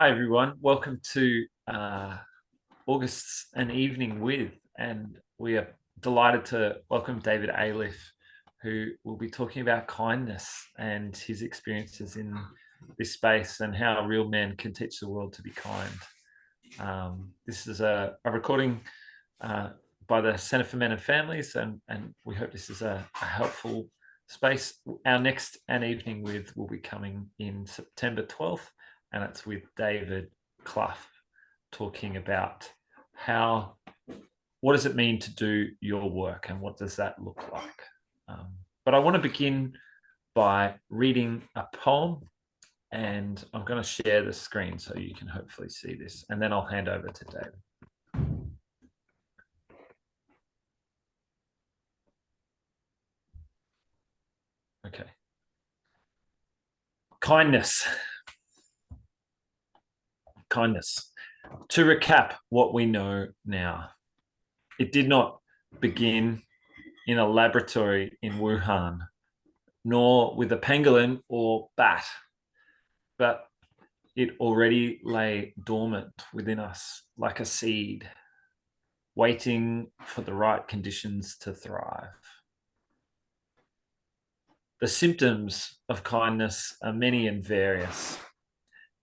Hi, everyone. Welcome to August's An Evening With, and we are delighted to welcome David Ayliffe, who will be talking about kindness and his experiences in this space and how real men can teach the world to be kind. This is a recording by the Centre for Men and Families, and we hope this is a helpful space. Our next An Evening With will be coming in September 12th, and it's with David Clough, talking about what does it mean to do your work and what does that look like. But I want to begin by reading a poem, and I'm going to share the screen so you can hopefully see this, and then I'll hand over to David. Okay. Kindness. Kindness. To recap what we know now, it did not begin in a laboratory in Wuhan, nor with a pangolin or bat, but it already lay dormant within us like a seed, waiting for the right conditions to thrive. The symptoms of kindness are many and various,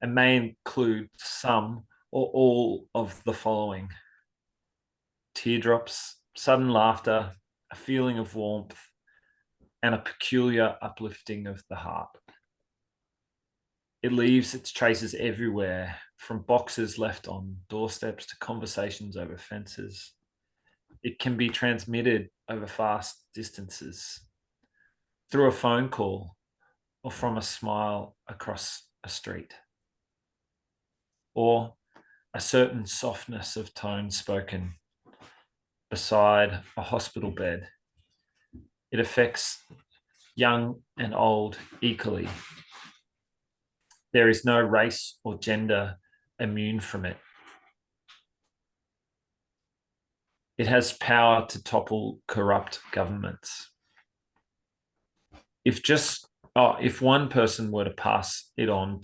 and may include some or all of the following: teardrops, sudden laughter, a feeling of warmth, and a peculiar uplifting of the heart. It leaves its traces everywhere, from boxes left on doorsteps to conversations over fences. It can be transmitted over vast distances, through a phone call, or from a smile across a street, or a certain softness of tone spoken beside a hospital bed. It affects young and old equally. There is no race or gender immune from it. It has power to topple corrupt governments. If one person were to pass it on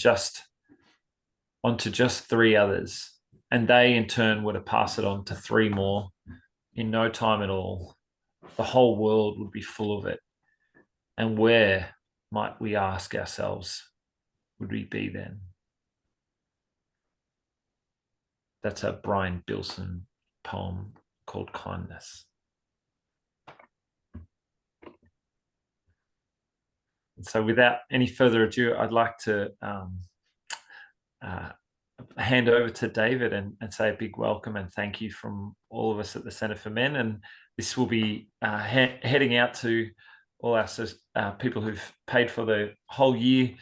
onto just three others, and they in turn were to pass it on to three more, in no time at all, the whole world would be full of it. And where, might we ask ourselves, would we be then? That's a Brian Bilson poem called Kindness. And so without any further ado, I'd like to hand over to David and say a big welcome and thank you from all of us at the Centre for Men. And this will be heading out to all our people who've paid for the whole year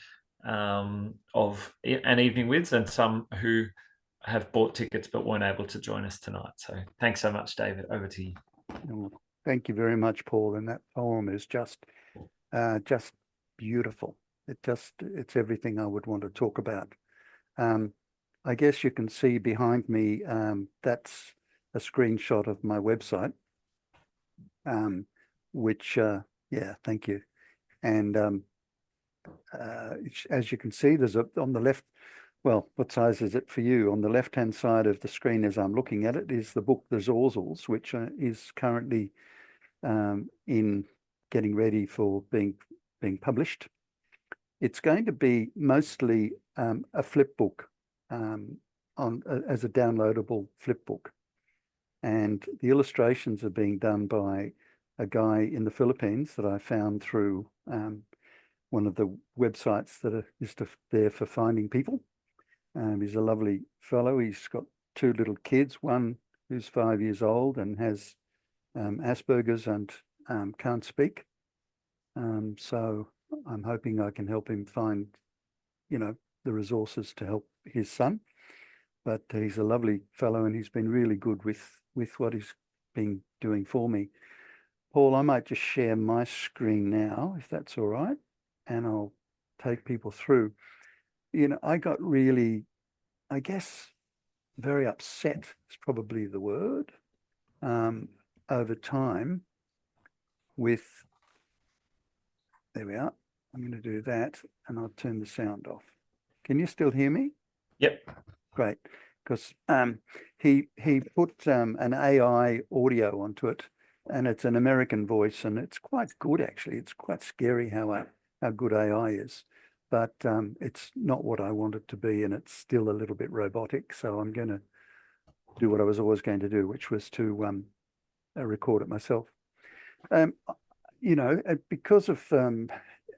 of An Evening With, and some who have bought tickets but weren't able to join us tonight. So thanks so much, David. Over to you. Thank you very much, Paul. And that poem is just beautiful. It's everything I would want to talk about. I guess you can see behind me, that's a screenshot of my website, which, yeah, thank you. And as you can see, there's on the left, well, what size is it for you? On the left-hand side of the screen as I'm looking at it is the book, The Zorzels, which is currently in getting ready for being published. It's going to be mostly a flip book, as a downloadable flip book. And the illustrations are being done by a guy in the Philippines that I found through one of the websites that is there for finding people. He's a lovely fellow. He's got two little kids, one who's 5 years old and has Asperger's and can't speak. So I'm hoping I can help him find, the resources to help his son. But he's a lovely fellow and he's been really good with what he's been doing for me. Paul, I might just share my screen now, if that's all right, and I'll take people through. I got really, I guess, very upset is probably the word, over time with, there we are. I'm going to do that and I'll turn the sound off. Can you still hear me? Yep. Great, because he put an AI audio onto it, and it's an American voice, and it's quite good actually. It's quite scary how good AI is, but it's not what I want it to be, and it's still a little bit robotic. So I'm going to do what I was always going to do, which was to record it myself. Because of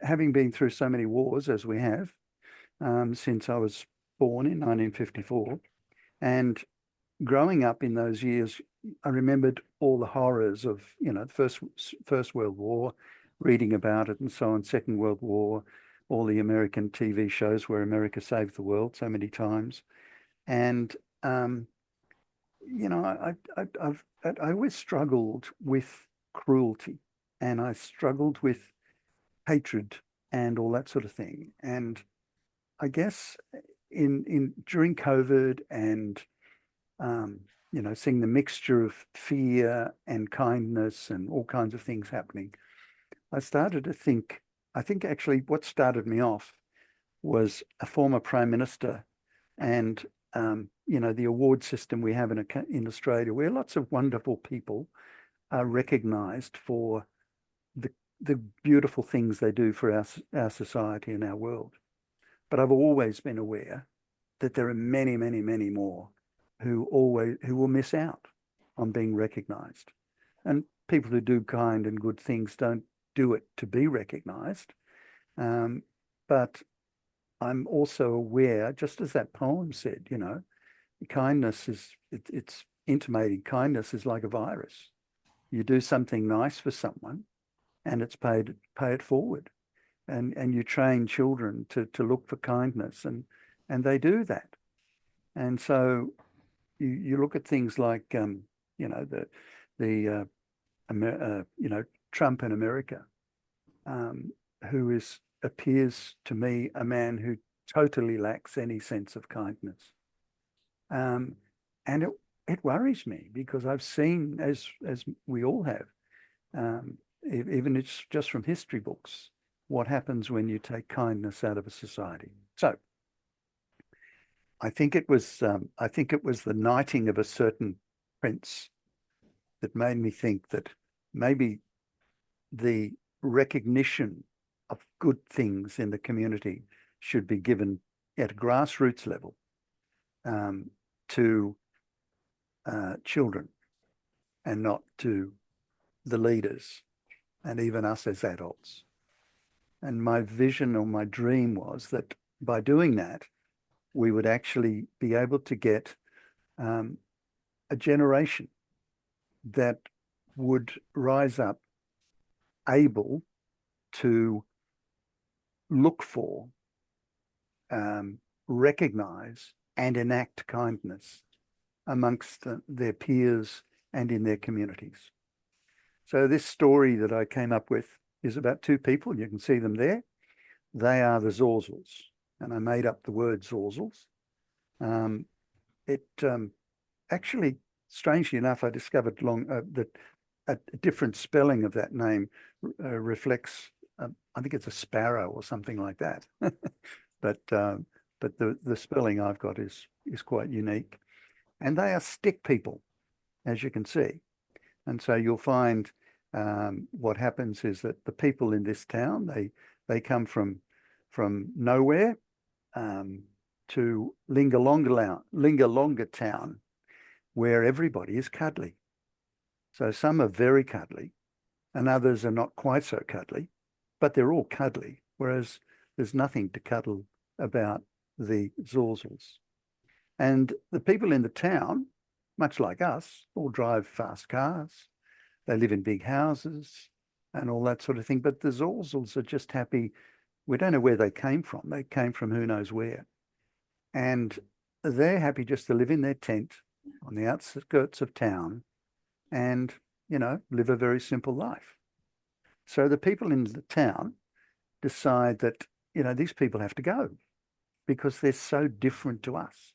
having been through so many wars as we have since I was born in 1954, and growing up in those years, I remembered all the horrors of, the First World War, reading about it and so on, Second World War, all the American TV shows where America saved the world so many times. And, I always struggled with cruelty, and I struggled with hatred and all that sort of thing. And I guess in during COVID and seeing the mixture of fear and kindness and all kinds of things happening, I started to think, I think actually what started me off was a former prime minister and, the award system we have in Australia, where lots of wonderful people are recognised for the beautiful things they do for our society and our world. But I've always been aware that there are many, many, many more who will miss out on being recognised. And people who do kind and good things don't do it to be recognised. But I'm also aware, just as that poem said, kindness it's intimating kindness is like a virus. You do something nice for someone and it's pay it forward. And you train children to look for kindness and they do that. And so you look at things like the Trump in America, who appears to me a man who totally lacks any sense of kindness. And it worries me because I've seen, as we all have, even it's just from history books, what happens when you take kindness out of a society. So I think it was the knighting of a certain prince that made me think that maybe the recognition of good things in the community should be given at a grassroots level to children and not to the leaders and even us as adults. And my vision or my dream was that by doing that, we would actually be able to get a generation that would rise up able to look for, recognize, and enact kindness amongst their peers and in their communities. So this story that I came up with is about two people. You can see them there. They are the Zorzals, and I made up the word Zorzals. Actually, strangely enough, I discovered that a different spelling of that name reflects, I think it's a sparrow or something like that. But the spelling I've got is quite unique. And they are stick people, as you can see. And so you'll find what happens is that the people in this town, they come from nowhere to Lingalonga town, where everybody is cuddly. So some are very cuddly and others are not quite so cuddly, but they're all cuddly, whereas there's nothing to cuddle about the Zorzals. And the people in the town, much like us, all drive fast cars. They live in big houses and all that sort of thing. But the Zorzals are just happy. We don't know where they came from. They came from who knows where. And they're happy just to live in their tent on the outskirts of town and, live a very simple life. So the people in the town decide that, these people have to go because they're so different to us.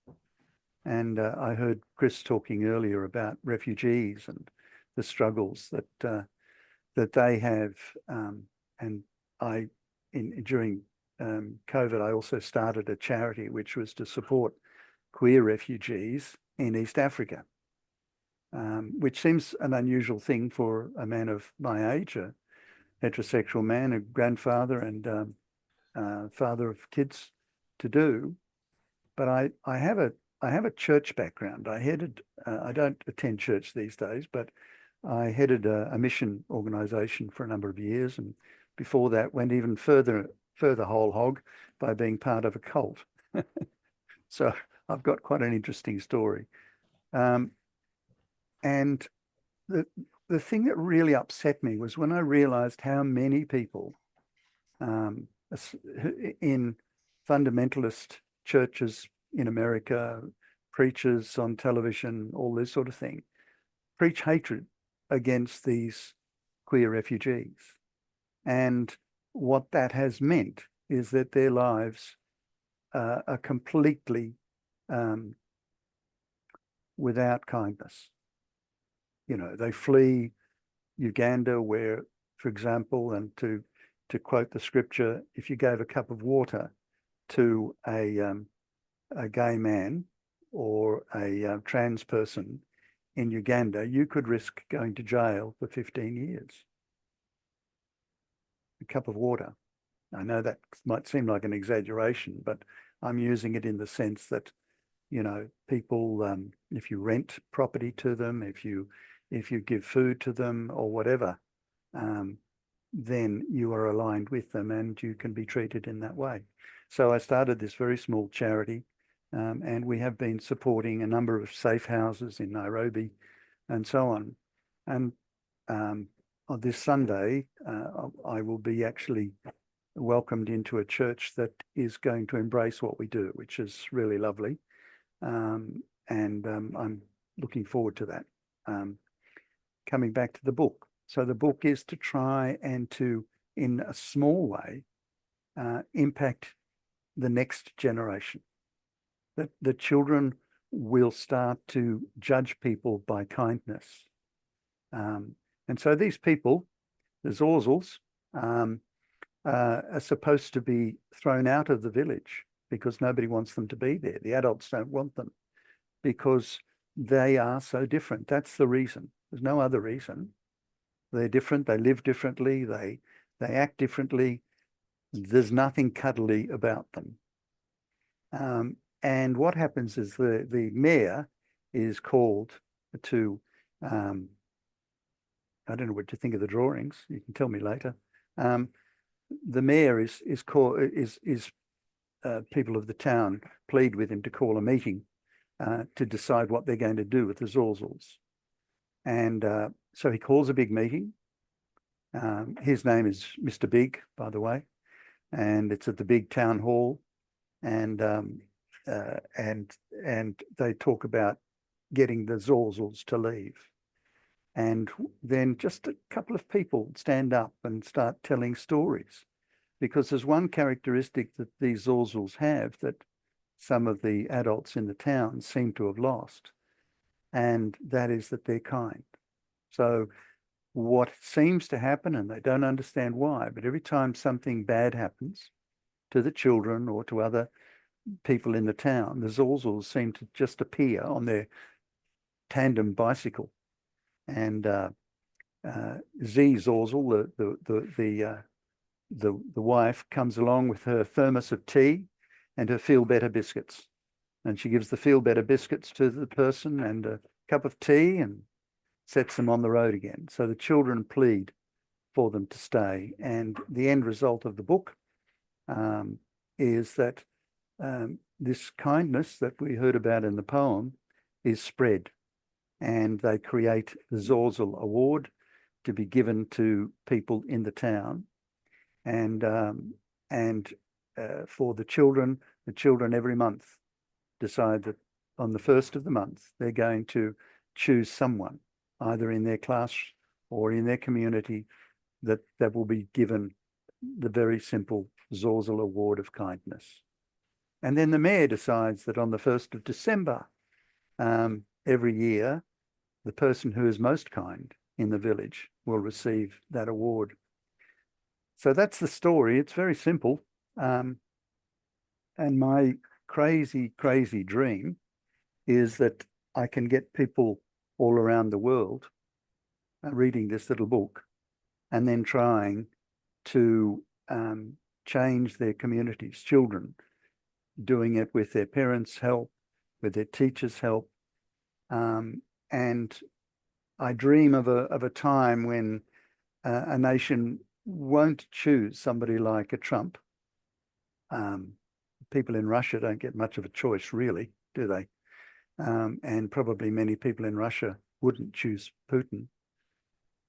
And I heard Chris talking earlier about refugees and the struggles that they have. And during COVID, I also started a charity which was to support queer refugees in East Africa, which seems an unusual thing for a man of my age, a heterosexual man, a grandfather and father of kids, to do. But I have a church background. I don't attend church these days, but I headed a mission organization for a number of years, and before that went even further whole hog by being part of a cult. So I've got quite an interesting story. And the thing that really upset me was when I realized how many people in fundamentalist churches in America, preachers on television, all this sort of thing, preach hatred against these queer refugees. And what that has meant is that their lives are completely without kindness. You know, they flee Uganda where, for example, and to quote the scripture, if you gave a cup of water to a gay man or a trans person in Uganda, you could risk going to jail for 15 years. A cup of water. I know that might seem like an exaggeration, but I'm using it in the sense that, you know, people, if you rent property to them, if you give food to them or whatever, then you are aligned with them and you can be treated in that way. So I started this very small charity, and we have been supporting a number of safe houses in Nairobi and so on. And on this Sunday, I will be actually welcomed into a church that is going to embrace what we do, which is really lovely. And I'm looking forward to that. Coming back to the book. So the book is to try and to, in a small way, impact the next generation. That the children will start to judge people by kindness. And so these people, the Zorzals, are supposed to be thrown out of the village because nobody wants them to be there. The adults don't want them because they are so different. That's the reason. There's no other reason. They're different. They live differently. They act differently. There's nothing cuddly about them. And what happens is the mayor is called to, I don't know what to think of the drawings. You can tell me later. The mayor is people of the town plead with him to call a meeting to decide what they're going to do with the Zorzals. And so he calls a big meeting. His name is Mr. Big, by the way, and it's at the big town hall. And they talk about getting the Zorzals to leave. And then just a couple of people stand up and start telling stories, because there's one characteristic that these Zorzals have that some of the adults in the town seem to have lost, and that is that they're kind. So what seems to happen, and they don't understand why, but every time something bad happens to the children or to other people in the town, the Zorzals seem to just appear on their tandem bicycle. And Z Zorzal, the wife, comes along with her thermos of tea and her feel better biscuits, and she gives the feel better biscuits to the person and a cup of tea and sets them on the road again. So the children plead for them to stay, and the end result of the book is that this kindness that we heard about in the poem is spread, and they create the Zorzal Award to be given to people in the town. And for the children every month decide that on the first of the month, they're going to choose someone, either in their class or in their community, that will be given the very simple Zorzal Award of Kindness. And then the mayor decides that on the 1st of December, every year, the person who is most kind in the village will receive that award. So that's the story. It's very simple. And my crazy, crazy dream is that I can get people all around the world reading this little book and then trying to change their communities, children, doing it with their parents' help, with their teachers' help. And I dream of a time when a nation won't choose somebody like a Trump. People in Russia don't get much of a choice, really, do they? And probably many people in Russia wouldn't choose Putin.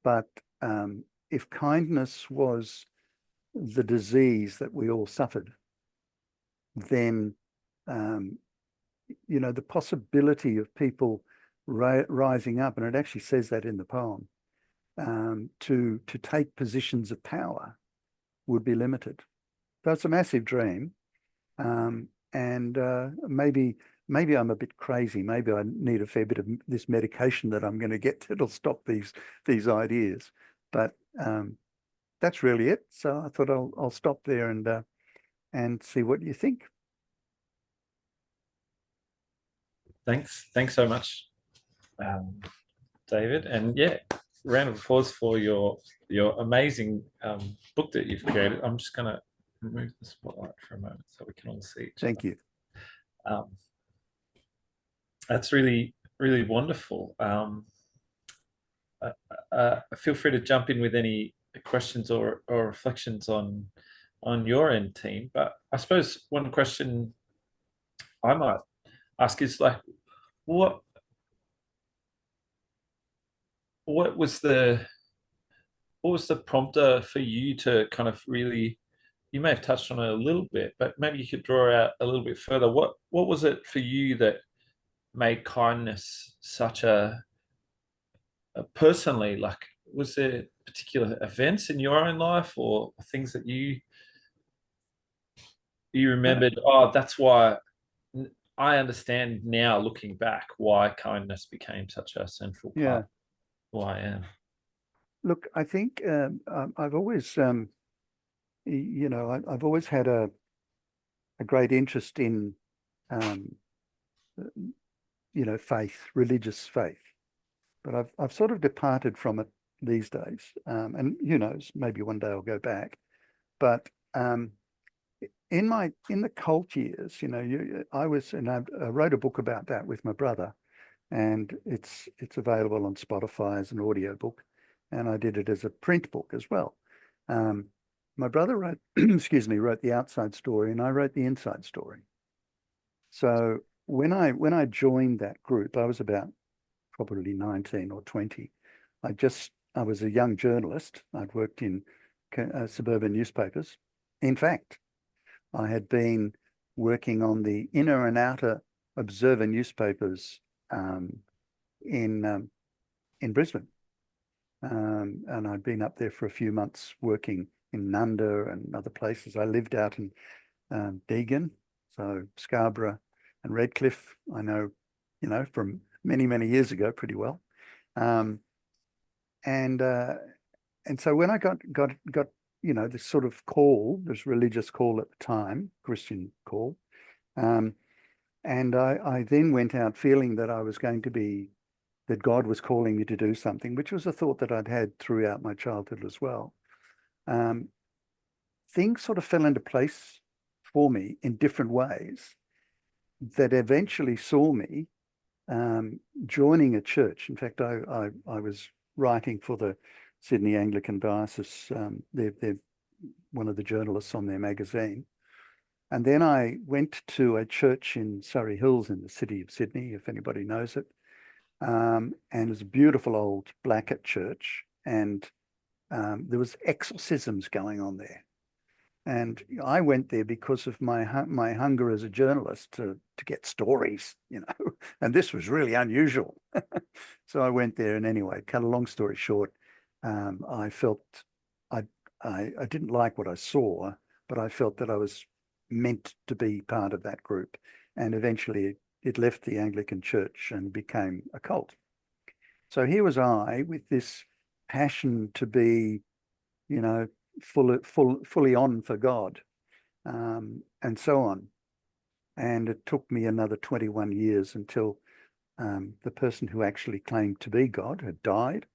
But if kindness was the disease that we all suffered, then the possibility of people rising up, and it actually says that in the poem, to take positions of power would be limited. So it's a massive dream, and maybe I'm a bit crazy. Maybe I need a fair bit of this medication that I'm going to get that'll stop these ideas. But that's really it. So I thought I'll stop there and see what you think. Thanks so much, David. And yeah, round of applause for your amazing book that you've created. I'm just going to remove the spotlight for a moment so we can all see each Thank you. That's really, really wonderful. Feel free to jump in with any questions or reflections on your end, team. But I suppose one question I might ask is like, what was the prompter for you to kind of really, you may have touched on it a little bit, but maybe you could draw out a little bit further. What was it for you that made kindness such a personally, like, was there particular events in your own life or things that you remembered? Oh, that's why I understand now, looking back, why kindness became such a central part of who I am. Look, I think I've always, I've always had a great interest in, faith, religious faith, but I've sort of departed from it these days. And who knows, maybe one day I'll go back. But in the cult years, I wrote a book about that with my brother, and it's available on Spotify as an audio book, and I did it as a print book as well. My brother wrote, wrote the outside story, and I wrote the inside story. So when I joined that group, I was about probably 19 or 20. I was a young journalist. I'd worked in suburban newspapers. In fact, I had been working on the inner and outer Observer newspapers in Brisbane, and I'd been up there for a few months working in Nunda and other places. I lived out in Deagon, so Scarborough and Redcliffe. I know, from many years ago pretty well, and so when I got this sort of call, this religious call at the time, Christian call, and I then went out feeling that that God was calling me to do something, which was a thought that I'd had throughout my childhood as well. Things sort of fell into place for me in different ways that eventually saw me joining a church. In fact, I was writing for the Sydney Anglican Diocese. They're one of the journalists on their magazine. And then I went to a church in Surrey Hills in the city of Sydney, if anybody knows it. And it was a beautiful old Blackett church. And there was exorcisms going on there. And I went there because of my hunger as a journalist to get stories, and this was really unusual. So I went there, and anyway, cut a long story short, I felt I didn't like what I saw, but I felt that I was meant to be part of that group. And eventually it left the Anglican Church and became a cult. So here was I with this passion to be, fully on for God, and so on. And it took me another 21 years until the person who actually claimed to be God had died,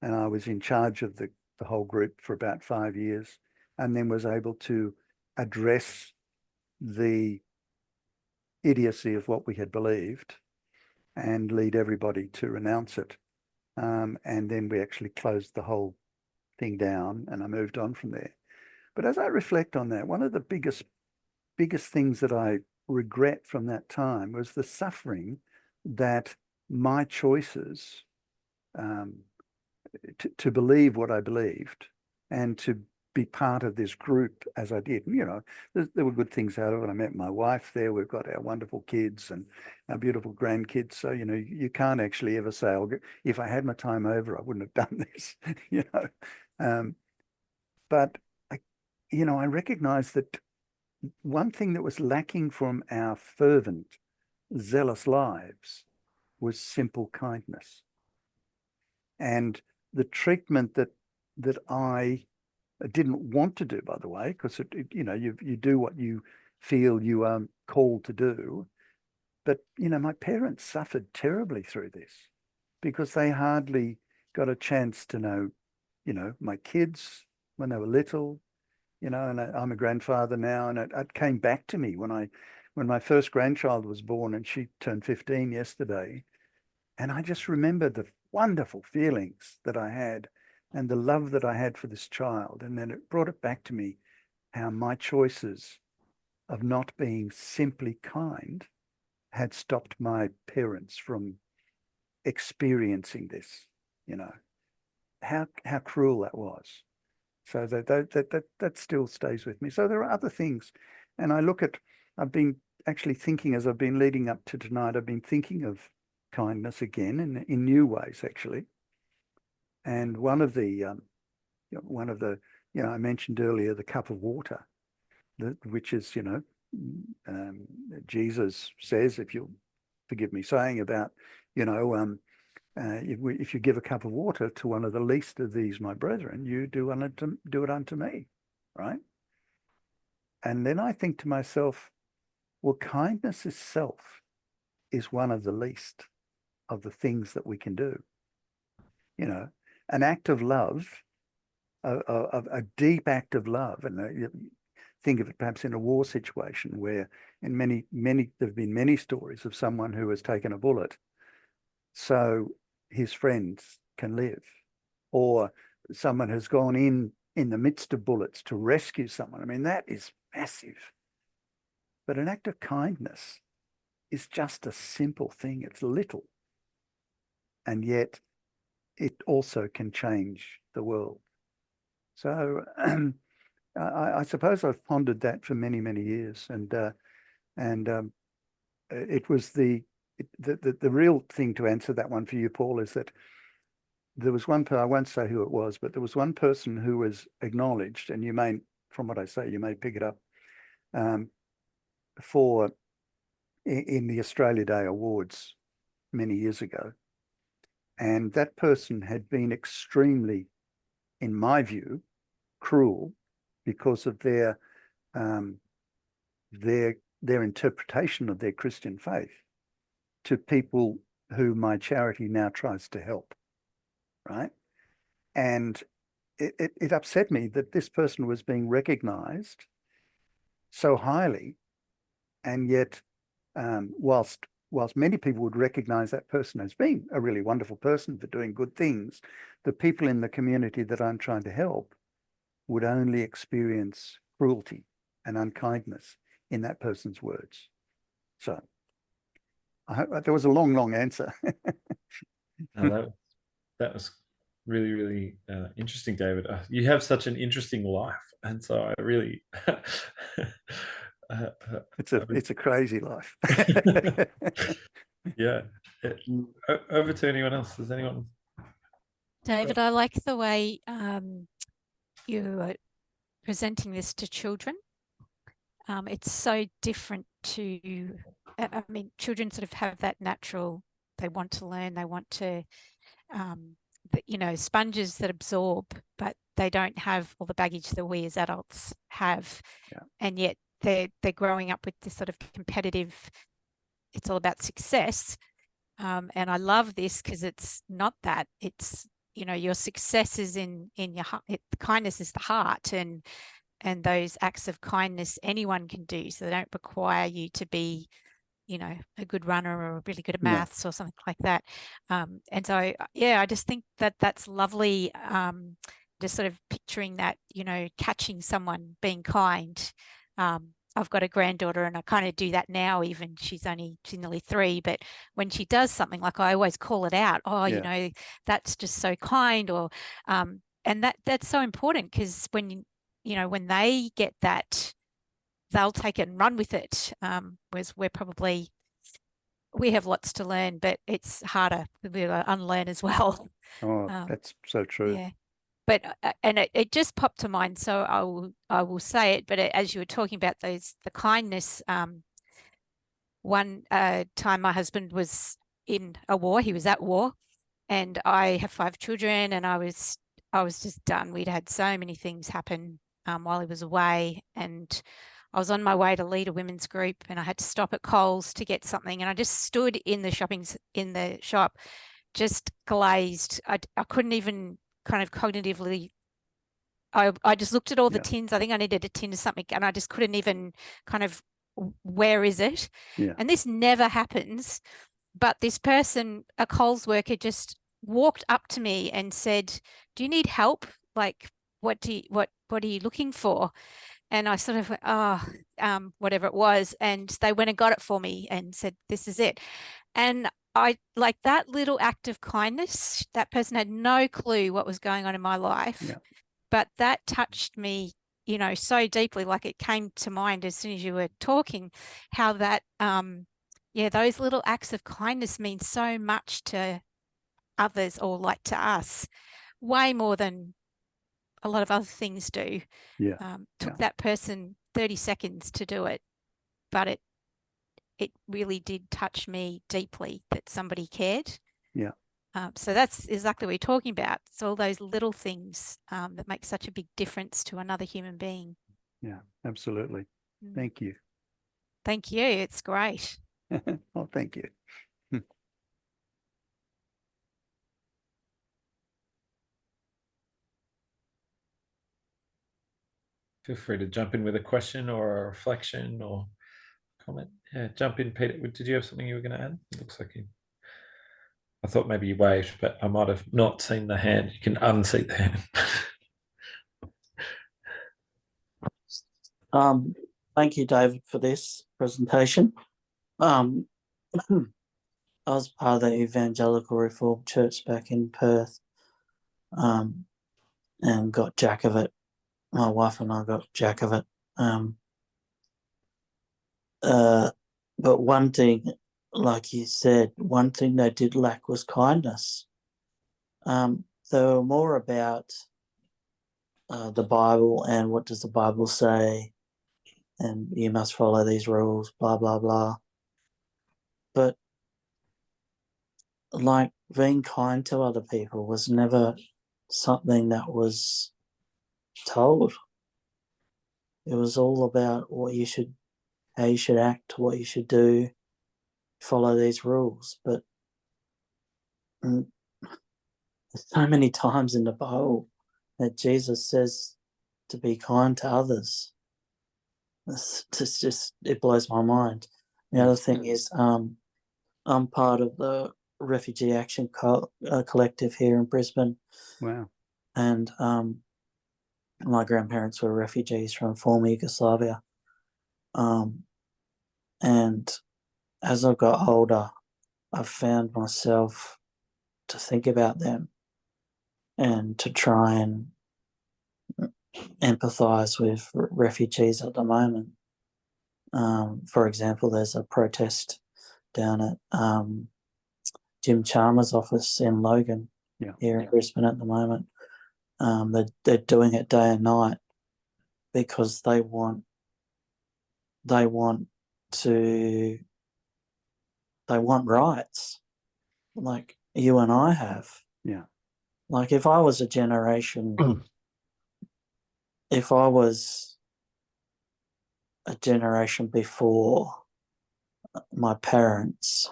and I was in charge of the whole group for about 5 years, and then was able to address the idiocy of what we had believed and lead everybody to renounce it. And then we actually closed the whole thing down, and I moved on from there. But as I reflect on that, one of the biggest things that I regret from that time was the suffering that my choices to believe what I believed and to be part of this group as I did. You know, there were good things out of it. I met my wife there. We've got our wonderful kids and our beautiful grandkids. So, you know, you can't actually ever say, if I had my time over, I wouldn't have done this, you know. But, I recognize that one thing that was lacking from our fervent, zealous lives was simple kindness. And the treatment that I didn't want to do, by the way, because you do what you feel you are called to do. But my parents suffered terribly through this because they hardly got a chance to know, my kids when they were little, and I'm a grandfather now, and it came back to me when my first grandchild was born, and she turned 15 yesterday. And I just remember the wonderful feelings that I had and the love that I had for this child. And then it brought it back to me how my choices of not being simply kind had stopped my parents from experiencing this, how cruel that was. So that still stays with me. So there are other things. And I've been actually thinking as I've been leading up to tonight, I've been thinking of kindness again in new ways, actually. And one of the I mentioned earlier the cup of water, which is Jesus says, if you'll forgive me saying, about if you give a cup of water to one of the least of these my brethren, you do it unto me, right? And then I think to myself, well, kindness itself is one of the least of the things that we can do. An act of love, a deep act of love, and think of it perhaps in a war situation where in many there have been many stories of someone who has taken a bullet so his friends can live, or someone has gone in the midst of bullets to rescue someone. I mean, that is massive. But an act of kindness is just a simple thing. It's little, and yet it also can change the world. So I suppose I've pondered that for many, many years, and it was the real thing to answer that one for you, Paul, is that there was one I won't say who it was, but there was one person who was acknowledged, and you may, from what I say, you may pick it up, for in the Australia Day Awards many years ago. And that person had been extremely, in my view, cruel because of their interpretation of their Christian faith to people who my charity now tries to help, right? And it upset me that this person was being recognized so highly, and yet whilst many people would recognize that person as being a really wonderful person for doing good things, the people in the community that I'm trying to help would only experience cruelty and unkindness in that person's words. So I hope there was a long answer. No, that was really, really interesting, David. You have such an interesting life, and so I really it's a crazy life. Yeah. Over to anyone else. Does anyone? David, I like the way you are presenting this to children. It's so different to, I mean, children sort of have that natural, they want to learn, they want to, sponges that absorb, but they don't have all the baggage that we as adults have. Yeah. And yet they're growing up with this sort of competitive, it's all about success. And I love this because it's not that. It's, you know, your success is in your heart. Kindness is the heart, and those acts of kindness anyone can do. So they don't require you to be, you know, a good runner or really good at maths or something like that. And so, yeah, I just think that that's lovely. Just sort of picturing that, you know, catching someone being kind. I've got a granddaughter and I kind of do that now, even she's nearly 3, but when she does something, like, I always call it out. Oh, you know, that's just so kind. Or, and that's so important, because when you know, when they get that, they'll take it and run with it. Whereas we have lots to learn, but it's harder. We unlearn as well. Oh, that's so true. Yeah. But and it just popped to mind, so I will say it. But as you were talking about the kindness, one time my husband was in a war. He was at war, and I have 5 children, and I was just done. We'd had so many things happen while he was away, and I was on my way to lead a women's group, and I had to stop at Coles to get something, and I just stood in the shop, just glazed. I couldn't even kind of cognitively. I just looked at all the tins. I think I needed a tin of something, and I just couldn't even kind of, where is it? Yeah. And this never happens. But this person, a Coles worker, just walked up to me and said, "Do you need help? Like, what are you looking for?" And I sort of went, "Oh, whatever it was." And they went and got it for me and said, "This is it." And I, like, that little act of kindness. That person had no clue what was going on in my life, but that touched me, you know, so deeply. Like, it came to mind as soon as you were talking, how that, those little acts of kindness mean so much to others, or like to us, way more than a lot of other things do. Took that person 30 seconds to do it, but it really did touch me deeply that somebody cared. So that's exactly what we're talking about. It's all those little things that make such a big difference to another human being. Yeah, absolutely. Thank you. Thank you. It's great. Oh, thank you. Feel free to jump in with a question or a reflection or comment. Yeah, jump in, Peter. Did you have something you were going to add? It looks like you. I thought maybe you waved, but I might have not seen the hand. You can unsee the hand. Thank you, David, for this presentation. I was part of the Evangelical Reformed Church back in Perth, and got jack of it. My wife and I got jack of it. But one thing, like you said, one thing they did lack was kindness. They were more about the Bible and what does the Bible say, and you must follow these rules, blah, blah, blah. But like, being kind to other people was never something that was told. It was all about how you should act, what you should do, follow these rules. But so many times in the Bible that Jesus says to be kind to others. It blows my mind. The other thing is, I'm part of the Refugee Action Collective here in Brisbane. Wow. And my grandparents were refugees from former Yugoslavia. And as I've got older, I've found myself to think about them and to try and empathise with refugees at the moment. For example, there's a protest down at Jim Chalmers' office in Logan here in Brisbane at the moment. They're doing it day and night because they want rights like you and I have. Yeah. Like, if I was a generation before my parents,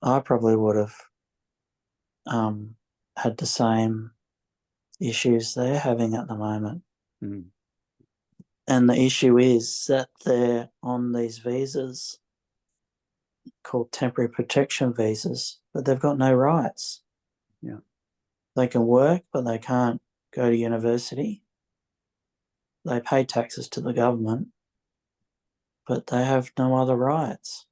I probably would have had the same issues they're having at the moment. Mm. And the issue is that they're on these visas called temporary protection visas, but they've got no rights. Yeah. They can work, but they can't go to university. They pay taxes to the government, but they have no other rights.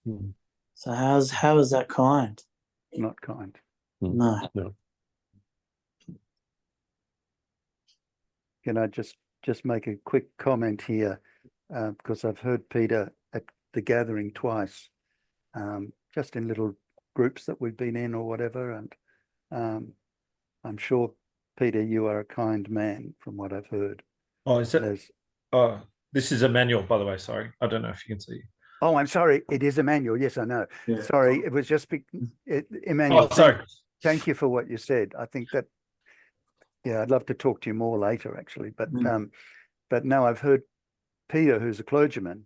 Mm. So how is that kind? Not kind. No. No. Can I just make a quick comment here, because I've heard Peter at the gathering twice, just in little groups that we've been in or whatever, and I'm sure, Peter, you are a kind man from what I've heard. Oh, is it? There's, Oh, this is Emmanuel, by the way. Sorry, I don't know if you can see. oh, I'm sorry, it is Emmanuel. Yes, I know. Yeah. Sorry, it was just Emmanuel. Oh, sorry. Thank you for what you said. I think that, yeah, I'd love to talk to you more later, actually. But no, I've heard Peter, who's a clergyman,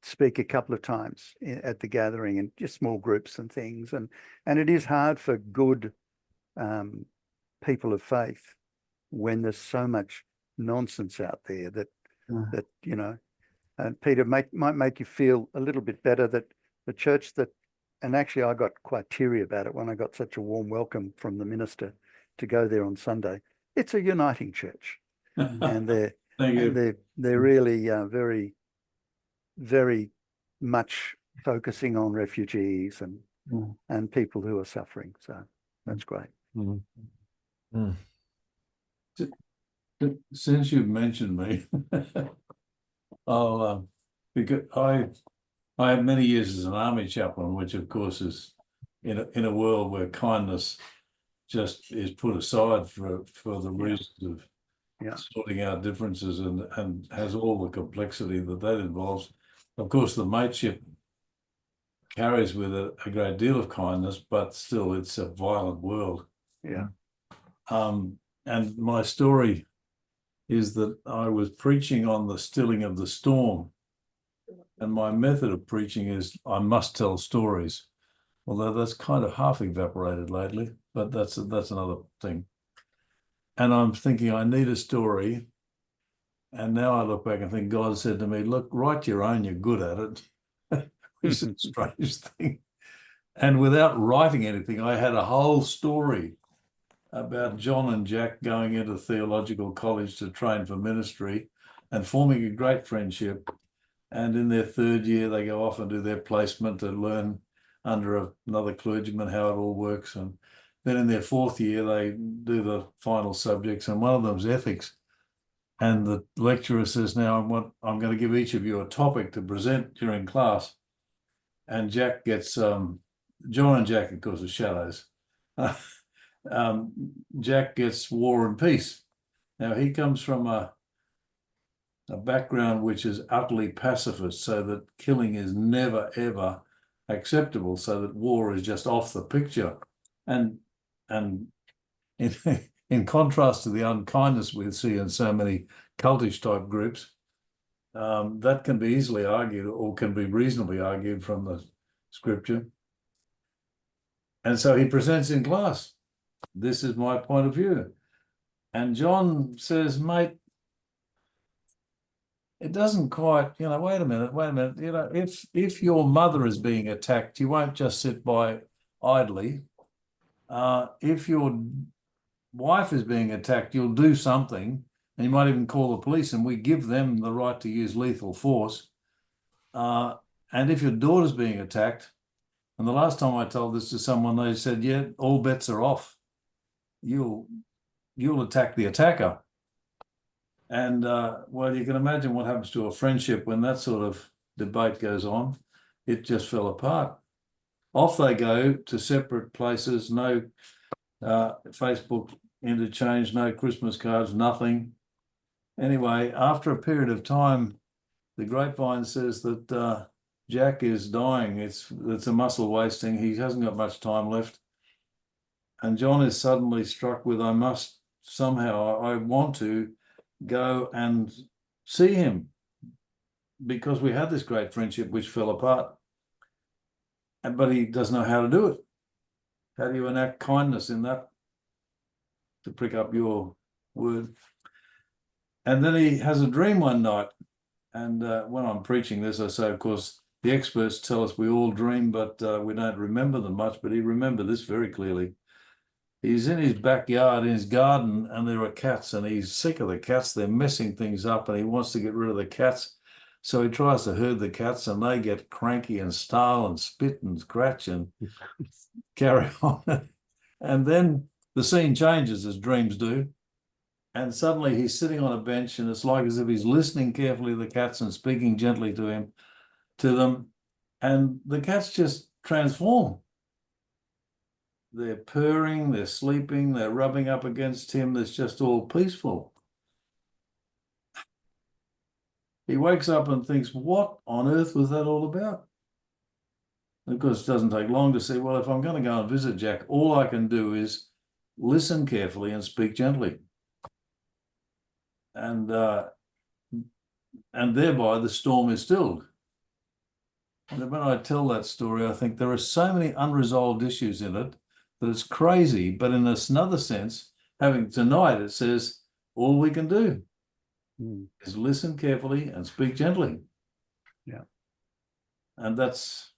speak a couple of times at the gathering in just small groups and things, and it is hard for good people of faith when there's so much nonsense out there that you know. And Peter might make you feel a little bit better that the church that, and actually I got quite teary about it when I got such a warm welcome from the minister to go there on Sunday. It's a uniting church, and they're really very, very much focusing on refugees and people who are suffering. So that's great. Mm. Mm. Since you've mentioned me, I'll because I had many years as an army chaplain, which of course is in a world where kindness just is put aside for the reasons of sorting out differences and has all the complexity that involves. Of course, the mateship carries with it a great deal of kindness, but still it's a violent world. Yeah. And my story is that I was preaching on the stilling of the storm. And my method of preaching is I must tell stories, although that's kind of half evaporated lately, but that's another thing. And I'm thinking I need a story. And now I look back and think God said to me, look, write your own, you're good at it, which is a strange thing. And without writing anything, I had a whole story about John and Jack going into theological college to train for ministry and forming a great friendship. And in their third year, they go off and do their placement to learn under another clergyman how it all works. And then in their fourth year, they do the final subjects, and one of them is ethics. And the lecturer says, now I'm going to give each of you a topic to present during class. And Jack gets, John and Jack, of course, are shadows. Jack gets war and peace. Now, he comes from a background which is utterly pacifist, so that killing is never, ever acceptable, so that war is just off the picture. And in contrast to the unkindness we see in so many cultish type groups, that can be easily argued, or can be reasonably argued from the scripture. And so he presents in class, this is my point of view. And John says, mate, it doesn't quite, wait a minute, if your mother is being attacked, you won't just sit by idly. If your wife is being attacked, you'll do something, and you might even call the police, and we give them the right to use lethal force. And if your daughter's being attacked, and the last time I told this to someone, they said, yeah, all bets are off. You'll attack the attacker. And well, you can imagine what happens to a friendship when that sort of debate goes on. It just fell apart. Off they go to separate places, no Facebook interchange, no Christmas cards, nothing. Anyway, after a period of time, the grapevine says that Jack is dying. It's a muscle wasting. He hasn't got much time left. And John is suddenly struck with, I want to go and see him, because we had this great friendship which fell apart. but he doesn't know how to do it. How do you enact kindness in that, to pick up your word? And then he has a dream one night. And when I'm preaching this, I say, of course, the experts tell us we all dream, but we don't remember them much. But he remembered this very clearly. He's in his backyard, in his garden, and there are cats, and he's sick of the cats. They're messing things up, and he wants to get rid of the cats. So he tries to herd the cats, and they get cranky and snarl and spit and scratch and carry on. And then the scene changes, as dreams do. And suddenly he's sitting on a bench, and it's like as if he's listening carefully to the cats and speaking gently to them. And the cats just transform. They're purring, they're sleeping, they're rubbing up against him. It's just all peaceful. He wakes up and thinks, what on earth was that all about? And of course, it doesn't take long to see, well, if I'm going to go and visit Jack, all I can do is listen carefully and speak gently. And thereby the storm is stilled. And when I tell that story, I think there are so many unresolved issues in it that it's crazy. But in another sense, having tonight, it says all we can do is listen carefully and speak gently. Yeah. And that's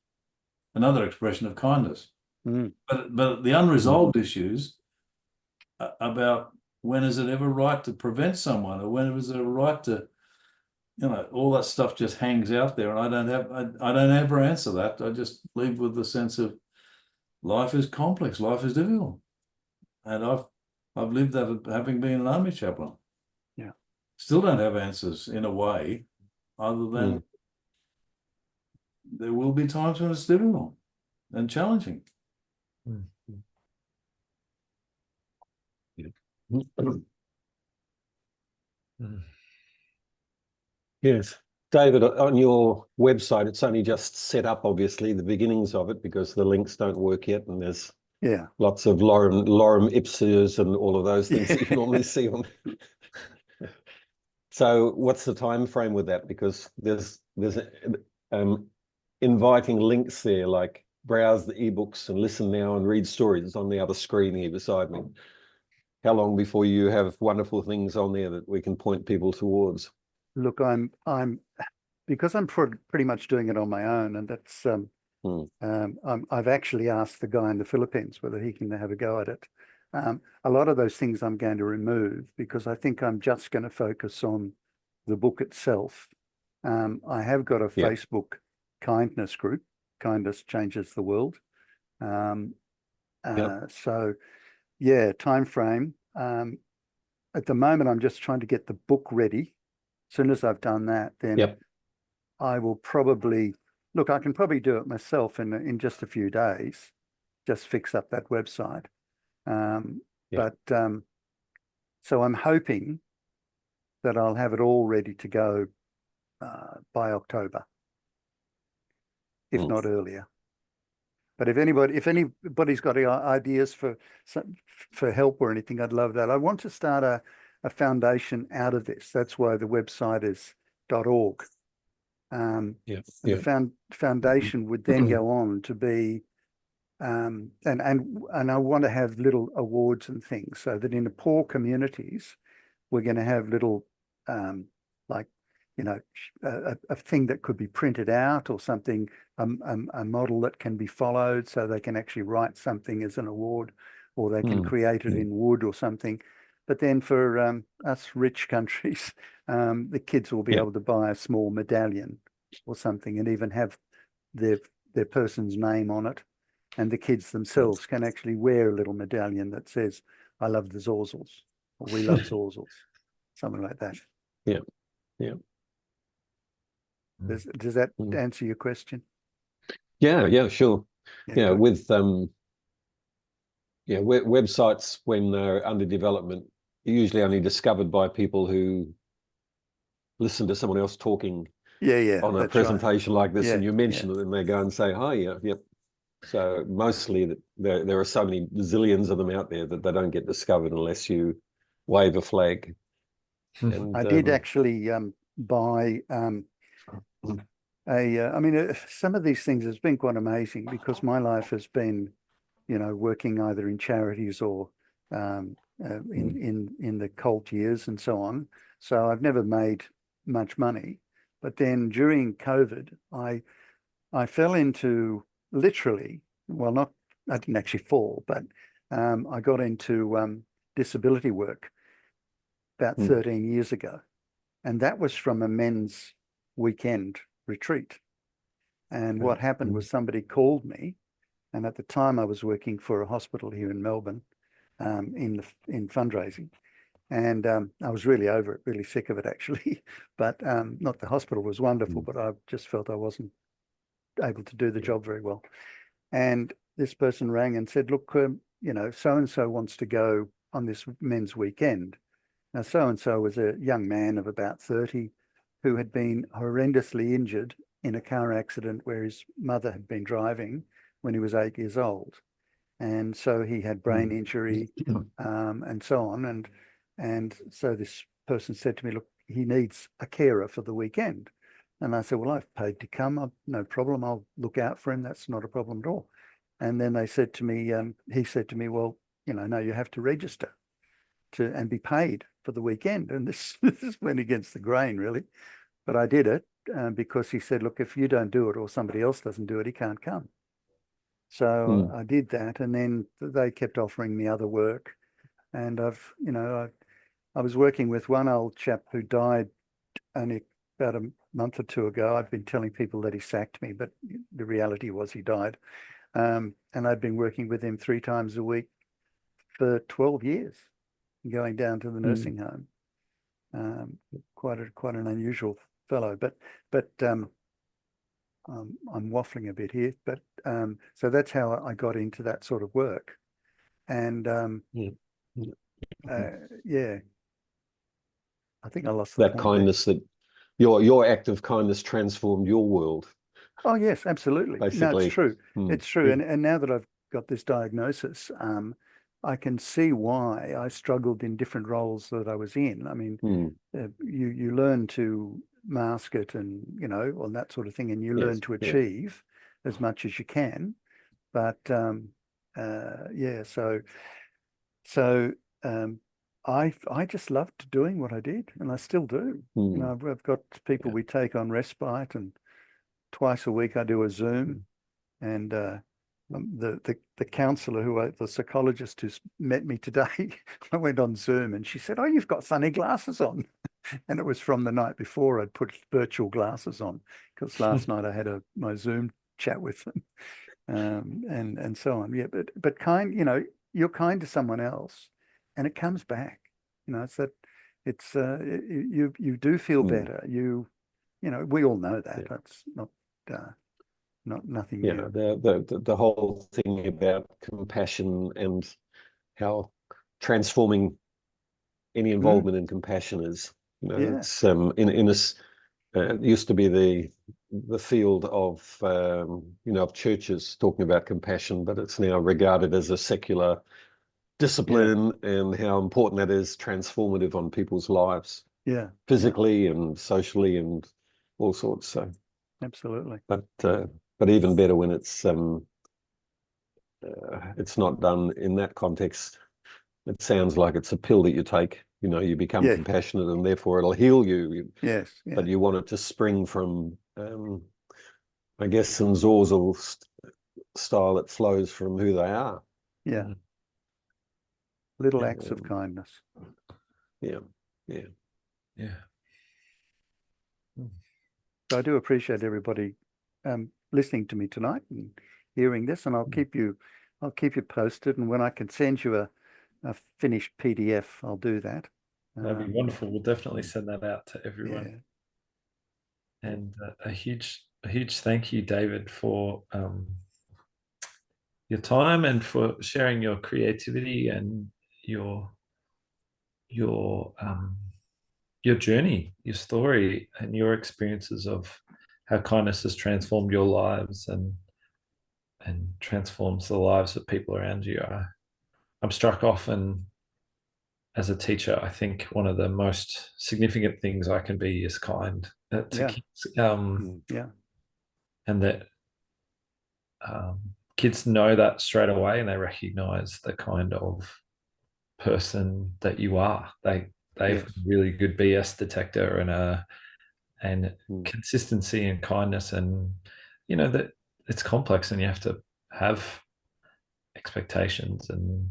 another expression of kindness. Mm. But the unresolved issues about when is it ever right to prevent someone, or when is it right to, all that stuff just hangs out there, and I don't ever answer that. I just leave with the sense of life is complex, life is difficult, and I've lived that having been an army chaplain. Yeah, still don't have answers in a way, other than there will be times when it's difficult and challenging. Yes. David, on your website, it's only just set up, obviously, the beginnings of it, because the links don't work yet, and there's lots of lorem ipses and all of those things that you normally see on. So what's the time frame with that? Because there's inviting links there, like browse the ebooks and listen now and read stories on the other screen here beside me. How long before you have wonderful things on there that we can point people towards? Look, because I'm pretty much doing it on my own, and that's I've actually asked the guy in the Philippines whether he can have a go at it. A lot of those things I'm going to remove, because I think I'm just going to focus on the book itself. I have got a Facebook kindness group, Kindness Changes the World. So yeah, time frame. At the moment, I'm just trying to get the book ready. As soon as I've done that, then I will probably, look, I can probably do it myself in just a few days, just fix up that website. So I'm hoping that I'll have it all ready to go by October, if not earlier. But if anybody's got ideas for help or anything, I'd love that. I want to start a foundation out of this. That's why the website is .org. The foundation would then go on to be, and I want to have little awards and things, so that in the poor communities, we're going to have little, like, a thing that could be printed out or something, a model that can be followed, so they can actually write something as an award, or they can create it in wood or something. But then for us rich countries, the kids will be able to buy a small medallion or something, and even have their person's name on it. And the kids themselves can actually wear a little medallion that says, "I love the Zorzals," or "We love Zorzals," something like that. Yeah. Does that answer your question? Yeah, sure. Yeah, with websites, when they're under development, are usually only discovered by people who listen to someone else talking on a presentation like this, and you mention it, and they go and say, "Hi, yep." So mostly there are so many zillions of them out there that they don't get discovered unless you wave a flag. And I did actually buy I mean, some of these things has been quite amazing because my life has been, you know, working either in charities or in the cult years and so on. So I've never made much money. But then during COVID, I fell into literally, well, not, I didn't actually fall, but I got into disability work about 13 years ago. And that was from a men's weekend retreat. And what happened was somebody called me, and at the time I was working for a hospital here in Melbourne in fundraising. And I was really over it, really sick of it actually. But not the hospital was wonderful, but I just felt I wasn't able to do the job very well. And this person rang and said, look, you know, so-and-so wants to go on this men's weekend. Now, so-and-so was a young man of about 30 who had been horrendously injured in a car accident where his mother had been driving when he was 8 years old. And so he had brain injury and so on. And so this person said to me, look, he needs a carer for the weekend. And I said, well, I've paid to come. No problem. I'll look out for him. That's not a problem at all. And then they said to me, he said to me, well, you know, no, you have to register and be paid for the weekend. And this went against the grain, really. But I did it because he said, look, if you don't do it or somebody else doesn't do it, he can't come. So I did that. And then they kept offering me other work. And I was working with one old chap who died only about a month or two ago. I've been telling people that he sacked me, but the reality was he died. And I'd been working with him 3 times a week for 12 years, going down to the nursing home. Quite an unusual fellow, but I'm waffling a bit here. But so that's how I got into that sort of work. And yeah, I think I lost that kindness there. That your act of kindness transformed your world. Oh yes, absolutely. Basically. No, it's true. It's true. And now that I've got this diagnosis, I can see why I struggled in different roles that I was in. I mean, you learn to mask it and, you know, all that sort of thing, and you learn to achieve as much as you can. But yeah, so I just loved doing what I did, and I still do. You know, I've got people we take on respite, and twice a week I do a Zoom, and the counsellor the psychologist who's met me today, I went on Zoom and she said, "Oh, you've got funny glasses on," and it was from the night before I'd put virtual glasses on because last night I had my Zoom chat with them, and so on. Yeah, but kind, you know, you're kind to someone else, and it comes back. You know, you do feel better. You know, we all know that. That's nothing new. The whole thing about compassion and how transforming any involvement in compassion is. You know, it's it used to be the field of of churches talking about compassion, but it's now regarded as a secular discipline, and how important that is transformative on people's lives. Physically and socially and all sorts. So absolutely. But even better when it's not done in that context. It sounds like it's a pill that you take. You know, you become compassionate, and therefore it'll heal you. But you want it to spring from, I guess, some Zorzal style that flows from who they are. Yeah. Little acts of kindness. Yeah. So I do appreciate everybody listening to me tonight and hearing this, and I'll keep you posted. And when I can send you a finished PDF, I'll do that. That'd be wonderful. We'll definitely send that out to everyone. And a huge thank you, David, for your time and for sharing your creativity and your journey, your story, and your experiences of how kindness has transformed your lives and transforms the lives of people around you. I'm struck often as a teacher. I think one of the most significant things I can be is kind to kids. and that kids know that straight away, and they recognize the kind of person that you are. They've Yes. a really good BS detector and consistency and kindness, and that it's complex, and you have to have expectations and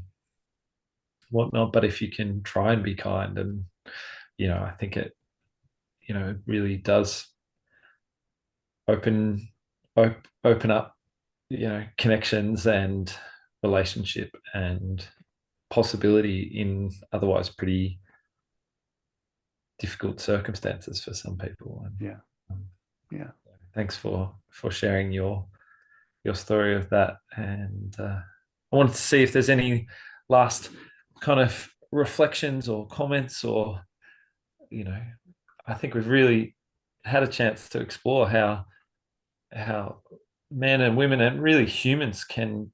whatnot. But if you can try and be kind, and I think it really does open up connections and relationship and possibility in otherwise pretty difficult circumstances for some people. And, yeah. Thanks for sharing your story of that. And I wanted to see if there's any last kind of reflections or comments, or I think we've really had a chance to explore how men and women and really humans can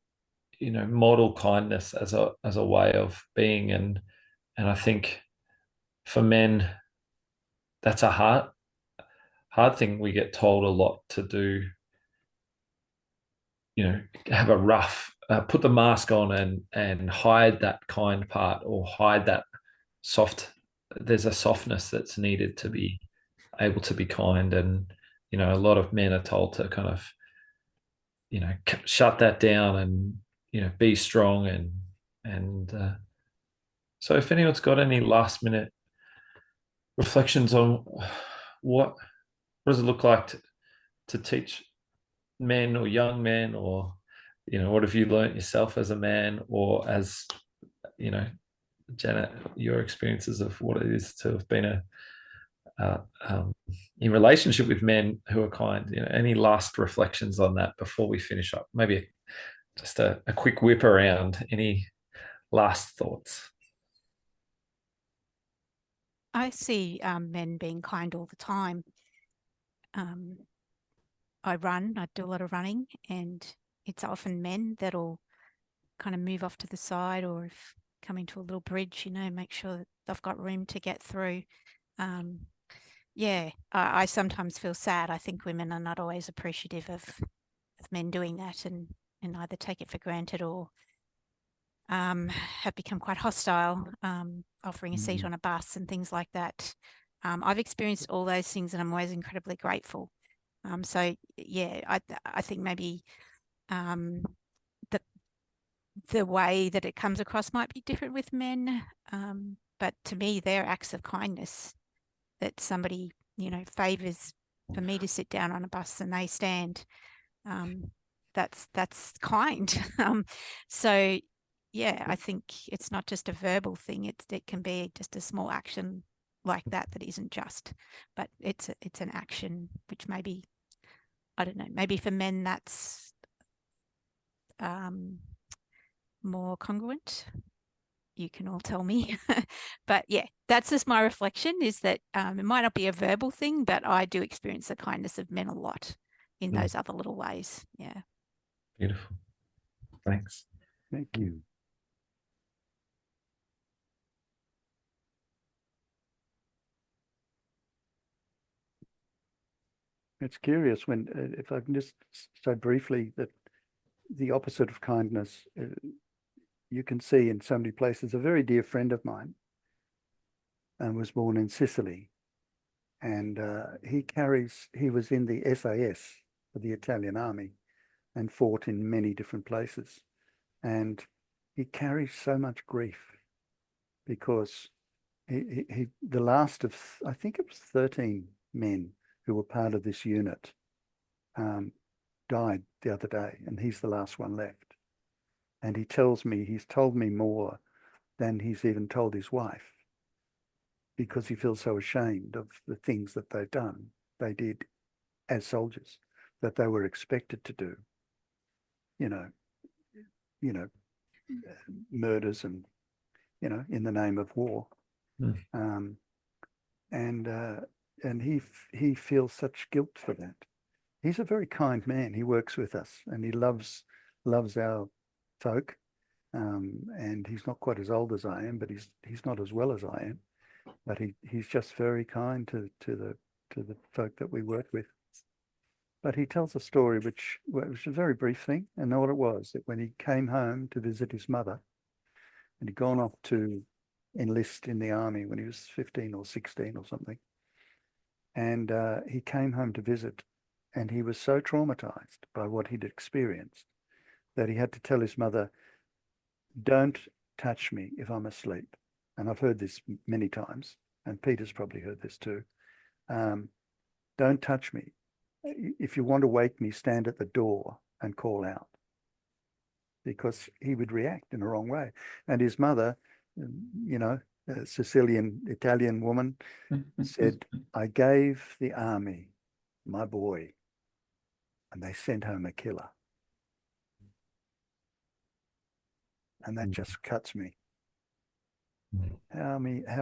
model kindness as a way of being. And I think for men, that's a hard thing. We get told a lot to do, have a rough, put the mask on and hide that kind part, or hide that soft. There's a softness that's needed to be able to be kind. And a lot of men are told to kind of shut that down and be strong. And so if anyone's got any last minute reflections on what does it look like to teach men or young men, or what have you learnt yourself as a man, or as Janet, your experiences of what it is to have been in relationship with men who are kind. Any last reflections on that before we finish up? Maybe just a quick whip around. Any last thoughts? I see men being kind all the time. I do a lot of running, and it's often men that'll kind of move off to the side, or if coming to a little bridge, make sure that they've got room to get through. I sometimes feel sad. I think women are not always appreciative of men doing that, and either take it for granted or have become quite hostile, offering a seat on a bus and things like that. I've experienced all those things, and I'm always incredibly grateful. I think maybe the way that it comes across might be different with men, but to me, they're acts of kindness that somebody favors for me to sit down on a bus and they stand. That's kind. I think it's not just a verbal thing. It can be just a small action like that isn't just, but it's an action which maybe, I don't know, maybe for men that's more congruent. You can all tell me. But yeah, that's just my reflection, is that it might not be a verbal thing, but I do experience the kindness of men a lot in those other little ways. Yeah. Beautiful. Thanks. Thank you. It's curious when, if I can just say briefly, that the opposite of kindness, you can see in so many places. A very dear friend of mine was born in Sicily, and he was in the SAS of the Italian army and fought in many different places. And he carries so much grief because he the last of, I think it was 13 men who were part of this unit died the other day, and he's the last one left. And he's told me more than he's even told his wife, because he feels so ashamed of the things that they did as soldiers, that they were expected to do, murders and, in the name of war. And he feels such guilt for that. He's a very kind man. He works with us, and he loves our folk. And he's not quite as old as I am, but he's not as well as I am. But he's just very kind to the folk that we work with. But he tells a story which was a very brief thing, and what it was, that when he came home to visit his mother, and he'd gone off to enlist in the army when he was 15 or 16 or something, and he came home to visit, and he was so traumatized by what he'd experienced that he had to tell his mother, "Don't touch me if I'm asleep." And I've heard this many times, and Peter's probably heard this too. Don't touch me. If you want to wake me, stand at the door and call out, because he would react in the wrong way. And his mother, you know, a Sicilian Italian woman, said, "I gave the army my boy, and they sent home a killer." And that just cuts me. How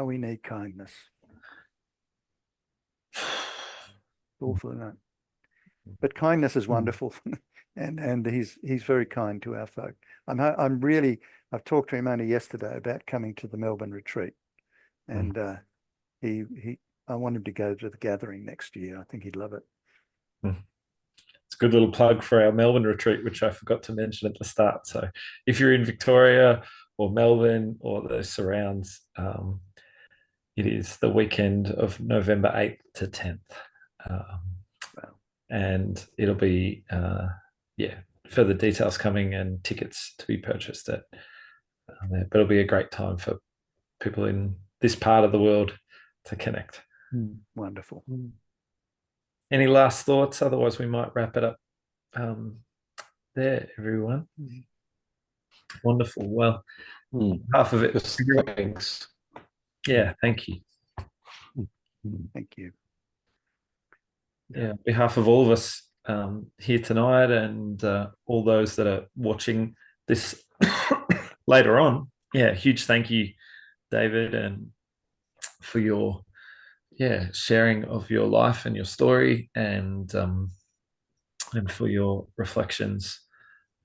we need kindness. Awful, isn't it? But kindness is wonderful, and he's very kind to our folk. I've talked to him only yesterday about coming to the Melbourne retreat, and I want him to go to the gathering next year. I think he'd love it. It's a good little plug for our Melbourne retreat, which I forgot to mention at the start. So if you're in Victoria or Melbourne or the surrounds, it is the weekend of November 8th to 10th. And it'll be, further details coming and tickets to be purchased at there. But it'll be a great time for people in this part of the world to connect. Wonderful. Any last thoughts? Otherwise, we might wrap it up there, everyone. Wonderful. Well, half of it. Thanks. Yeah, thank you. Thank you. Yeah, on behalf of all of us here tonight and all those that are watching this later on, huge thank you, David, and for your sharing of your life and your story, and for your reflections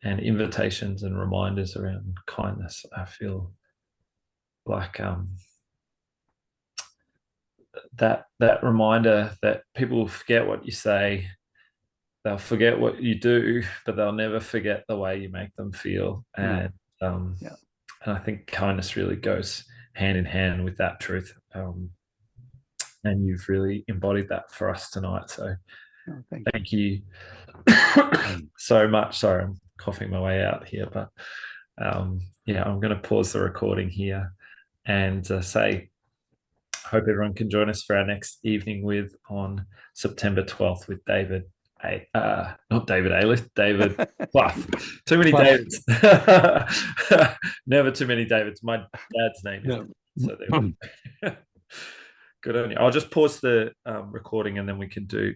and invitations and reminders around kindness. I feel like that reminder that people will forget what you say, they'll forget what you do, but they'll never forget the way you make them feel. And and I think kindness really goes hand in hand with that truth. And you've really embodied that for us tonight. So thank you so much. Sorry, I'm coughing my way out here, but I'm going to pause the recording here and say, hope everyone can join us for our next evening with on September 12th with David, not David Ayliffe, David Clough. Too many Davids. Never too many Davids. My dad's name is so there we go. Good on you. I'll just pause the recording and then we can do